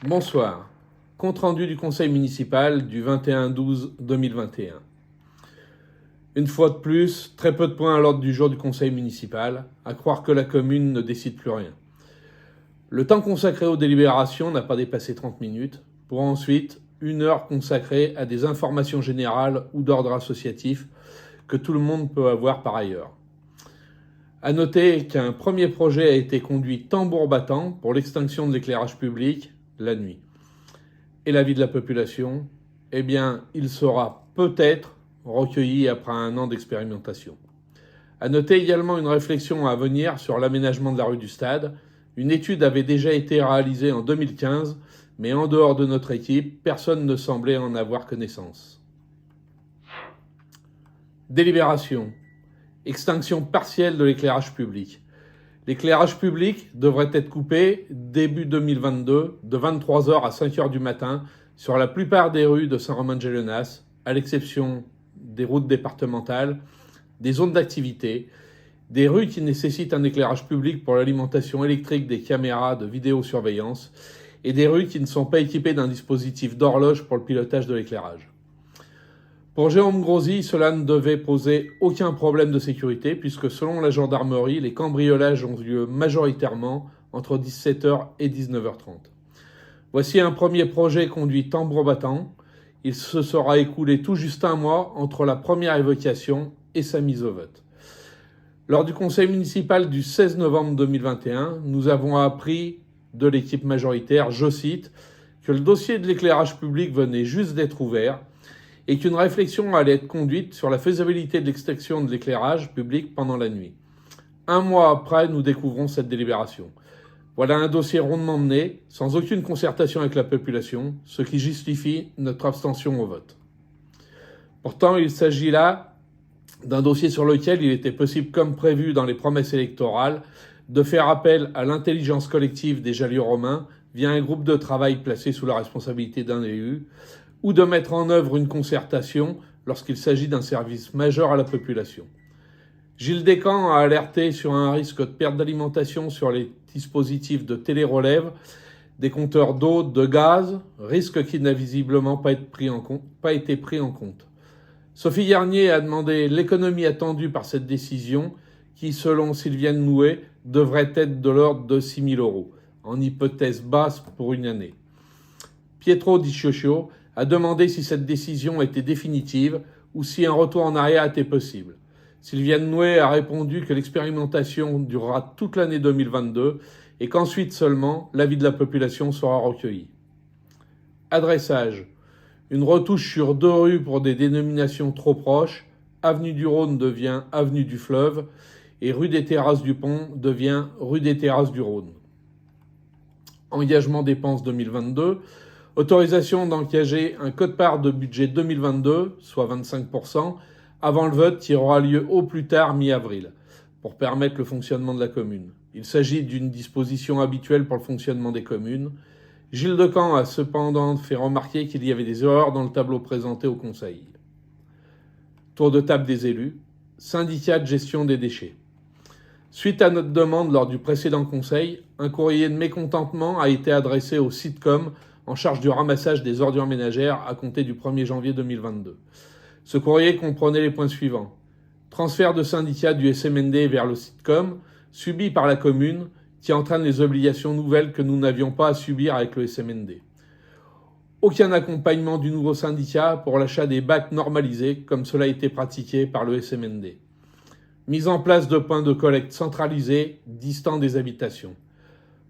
Bonsoir. Compte-rendu du conseil municipal du 21/12/2021. Une fois de plus, très peu de points à l'ordre du jour du conseil municipal, à croire que la commune ne décide plus rien. Le temps consacré aux délibérations n'a pas dépassé 30 minutes, pour ensuite 1 heure consacrée à des informations générales ou d'ordre associatif que tout le monde peut avoir par ailleurs. À noter qu'un premier projet a été conduit tambour battant pour l'extinction de l'éclairage public la nuit. Et l'avis de la population, eh bien, il sera peut-être recueilli après 1 an d'expérimentation. À noter également une réflexion à venir sur l'aménagement de la rue du Stade. Une étude avait déjà été réalisée en 2015, mais en dehors de notre équipe, personne ne semblait en avoir connaissance. Délibération. Extinction partielle de l'éclairage public. L'éclairage public devrait être coupé début 2022 de 23h à 5h du matin sur la plupart des rues de Saint-Romain-de-Gélenas, à l'exception des routes départementales, des zones d'activité, des rues qui nécessitent un éclairage public pour l'alimentation électrique des caméras de vidéosurveillance et des rues qui ne sont pas équipées d'un dispositif d'horloge pour le pilotage de l'éclairage. Pour Jérôme Grosy, cela ne devait poser aucun problème de sécurité puisque selon la gendarmerie, les cambriolages ont lieu majoritairement entre 17h et 19h30. Voici un premier projet conduit tambour battant. Il se sera écoulé tout juste 1 mois entre la première évocation et sa mise au vote. Lors du conseil municipal du 16 novembre 2021, nous avons appris de l'équipe majoritaire, je cite, que le dossier de l'éclairage public venait juste d'être ouvert et qu'une réflexion allait être conduite sur la faisabilité de l'extinction de l'éclairage public pendant la nuit. 1 mois après, nous découvrons cette délibération. Voilà un dossier rondement mené, sans aucune concertation avec la population, ce qui justifie notre abstention au vote. Pourtant, il s'agit là d'un dossier sur lequel il était possible, comme prévu dans les promesses électorales, de faire appel à l'intelligence collective des Jallieu-Romains via un groupe de travail placé sous la responsabilité d'un élu, ou de mettre en œuvre une concertation lorsqu'il s'agit d'un service majeur à la population. Gilles Descamps a alerté sur un risque de perte d'alimentation sur les dispositifs de télérelève, des compteurs d'eau, de gaz, risque qui n'a visiblement pas été pris en compte. Sophie Garnier a demandé l'économie attendue par cette décision qui, selon Sylviane Nouet, devrait être de l'ordre de 6 000 €, en hypothèse basse pour une année. Pietro Di Cioccio a demandé si cette décision était définitive ou si un retour en arrière était possible. Sylviane Nouet a répondu que l'expérimentation durera toute l'année 2022 et qu'ensuite seulement l'avis de la population sera recueilli. Adressage. Une retouche sur 2 rues pour des dénominations trop proches. Avenue du Rhône devient Avenue du Fleuve et rue des Terrasses du Pont devient rue des Terrasses du Rhône. Engagement dépenses 2022. Autorisation d'engager un quote-part de budget 2022, soit 25%, avant le vote qui aura lieu au plus tard mi-avril, pour permettre le fonctionnement de la commune. Il s'agit d'une disposition habituelle pour le fonctionnement des communes. Gilles Decamps a cependant fait remarquer qu'il y avait des erreurs dans le tableau présenté au Conseil. Tour de table des élus. Syndicat de gestion des déchets. Suite à notre demande lors du précédent Conseil, un courrier de mécontentement a été adressé au Sitcom en charge du ramassage des ordures ménagères à compter du 1er janvier 2022. Ce courrier comprenait les points suivants. Transfert de syndicat du SMND vers le Sitcom, subi par la commune, qui entraîne les obligations nouvelles que nous n'avions pas à subir avec le SMND. Aucun accompagnement du nouveau syndicat pour l'achat des bacs normalisés, comme cela a été pratiqué par le SMND. Mise en place de points de collecte centralisés, distants des habitations.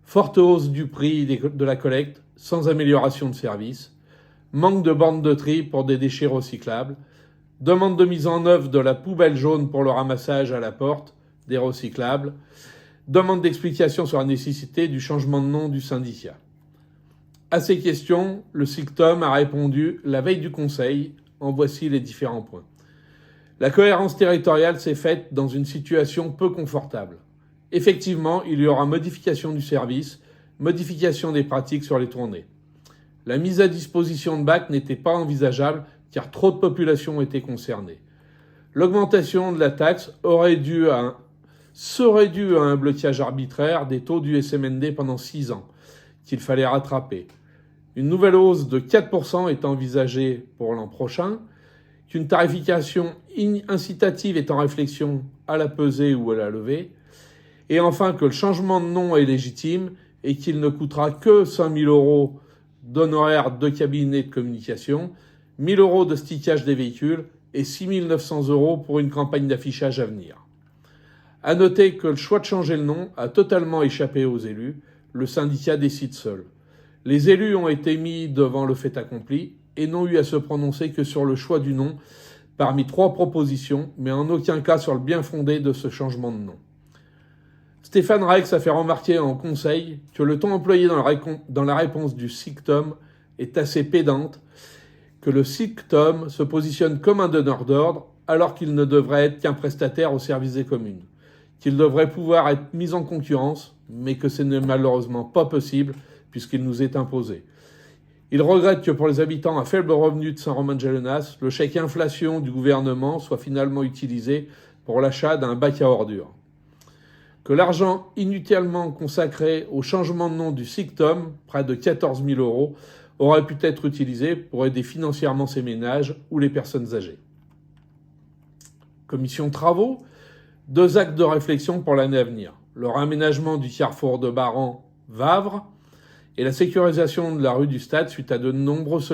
Forte hausse du prix de la collecte, sans amélioration de service. Manque de bornes de tri pour des déchets recyclables. Demande de mise en œuvre de la poubelle jaune pour le ramassage à la porte des recyclables. Demande d'explication sur la nécessité du changement de nom du syndicat. À ces questions, le Sictom a répondu la veille du Conseil. En voici les différents points. La cohérence territoriale s'est faite dans une situation peu confortable. Effectivement, il y aura modification du service, modification des pratiques sur les tournées. La mise à disposition de bacs n'était pas envisageable car trop de populations étaient concernées. L'augmentation de la taxe serait due à un blocage arbitraire des taux du SMND pendant 6 ans, qu'il fallait rattraper. Une nouvelle hausse de 4% est envisagée pour l'an prochain, qu'une tarification incitative est en réflexion à la pesée ou à la levée, et enfin que le changement de nom est légitime et qu'il ne coûtera que 5 000 € d'honoraires de cabinet de communication, 1 000 € de stickage des véhicules et 6 900 € pour une campagne d'affichage à venir. À noter que le choix de changer le nom a totalement échappé aux élus, le syndicat décide seul. Les élus ont été mis devant le fait accompli et n'ont eu à se prononcer que sur le choix du nom parmi 3 propositions, mais en aucun cas sur le bien fondé de ce changement de nom. Stéphane Rex a fait remarquer en conseil que le ton employé dans la réponse du SICTOM est assez pédante, que le SICTOM se positionne comme un donneur d'ordre alors qu'il ne devrait être qu'un prestataire au service des communes, qu'il devrait pouvoir être mis en concurrence, mais que ce n'est malheureusement pas possible puisqu'il nous est imposé. Il regrette que pour les habitants à faible revenu de Saint-Romain-de-Gelenas, le chèque inflation du gouvernement soit finalement utilisé pour l'achat d'un bac à ordures. Que l'argent inutilement consacré au changement de nom du SICTOM, près de 14 000 €, aurait pu être utilisé pour aider financièrement ces ménages ou les personnes âgées. Commission travaux, 2 actes de réflexion pour l'année à venir. Le réaménagement du carrefour de Baran-Vavre et la sécurisation de la rue du Stade suite à de nombreuses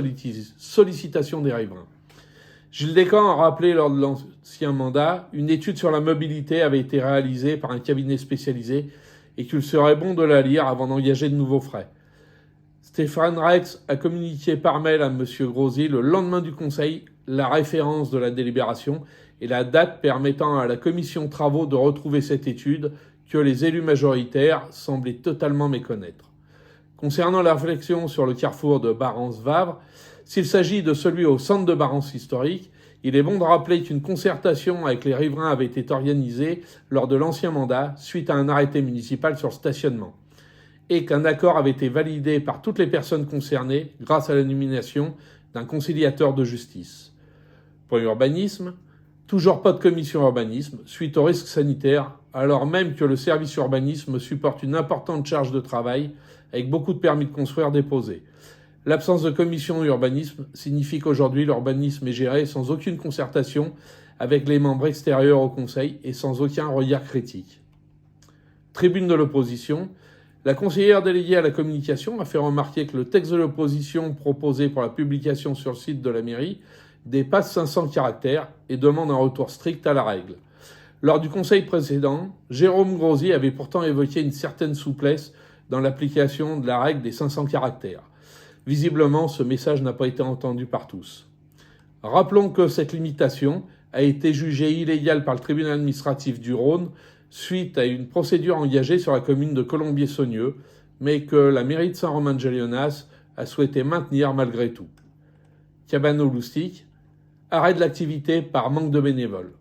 sollicitations des riverains. Gilles Descamps a rappelé lors de l'ancien mandat, une étude sur la mobilité avait été réalisée par un cabinet spécialisé et qu'il serait bon de la lire avant d'engager de nouveaux frais. Stéphane Rex a communiqué par mail à M. Grosy le lendemain du Conseil la référence de la délibération et la date permettant à la commission travaux de retrouver cette étude que les élus majoritaires semblaient totalement méconnaître. Concernant la réflexion sur le carrefour de Barans-Vavre, s'il s'agit de celui au centre de Barans historique, il est bon de rappeler qu'une concertation avec les riverains avait été organisée lors de l'ancien mandat suite à un arrêté municipal sur le stationnement et qu'un accord avait été validé par toutes les personnes concernées grâce à la nomination d'un conciliateur de justice. Pour l'urbanisme, toujours pas de commission urbanisme suite aux risques sanitaires, alors même que le service urbanisme supporte une importante charge de travail avec beaucoup de permis de construire déposés. L'absence de commission urbanisme signifie qu'aujourd'hui l'urbanisme est géré sans aucune concertation avec les membres extérieurs au Conseil et sans aucun regard critique. Tribune de l'opposition, la conseillère déléguée à la communication a fait remarquer que le texte de l'opposition proposé pour la publication sur le site de la mairie dépasse 500 caractères et demande un retour strict à la règle. Lors du conseil précédent, Jérôme Grosy avait pourtant évoqué une certaine souplesse dans l'application de la règle des 500 caractères. Visiblement, ce message n'a pas été entendu par tous. Rappelons que cette limitation a été jugée illégale par le tribunal administratif du Rhône suite à une procédure engagée sur la commune de Colombier-Saunieux, mais que la mairie de Saint-Romain-de-Gelenas a souhaité maintenir malgré tout. Cabano-Loustic, arrêt de l'activité par manque de bénévoles.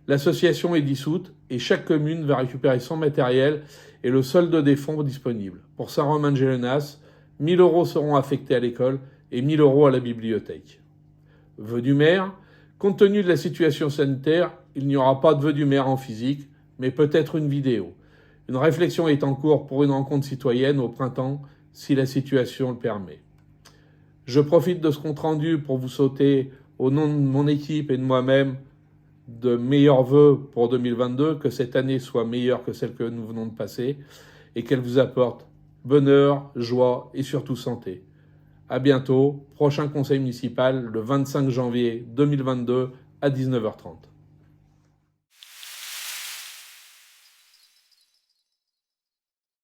L'association est dissoute et chaque commune va récupérer son matériel et le solde des fonds disponibles. Pour Saint-Romain-de-Gelenas, 1 000 € seront affectés à l'école et 1 000 € à la bibliothèque. Vœux du maire, compte tenu de la situation sanitaire, il n'y aura pas de vœux du maire en physique, mais peut-être une vidéo. Une réflexion est en cours pour une rencontre citoyenne au printemps, si la situation le permet. Je profite de ce compte-rendu pour vous souhaiter, au nom de mon équipe et de moi-même, de meilleurs vœux pour 2022, que cette année soit meilleure que celle que nous venons de passer et qu'elle vous apporte bonheur, joie et surtout santé. À bientôt, prochain conseil municipal le 25 janvier 2022 à 19h30.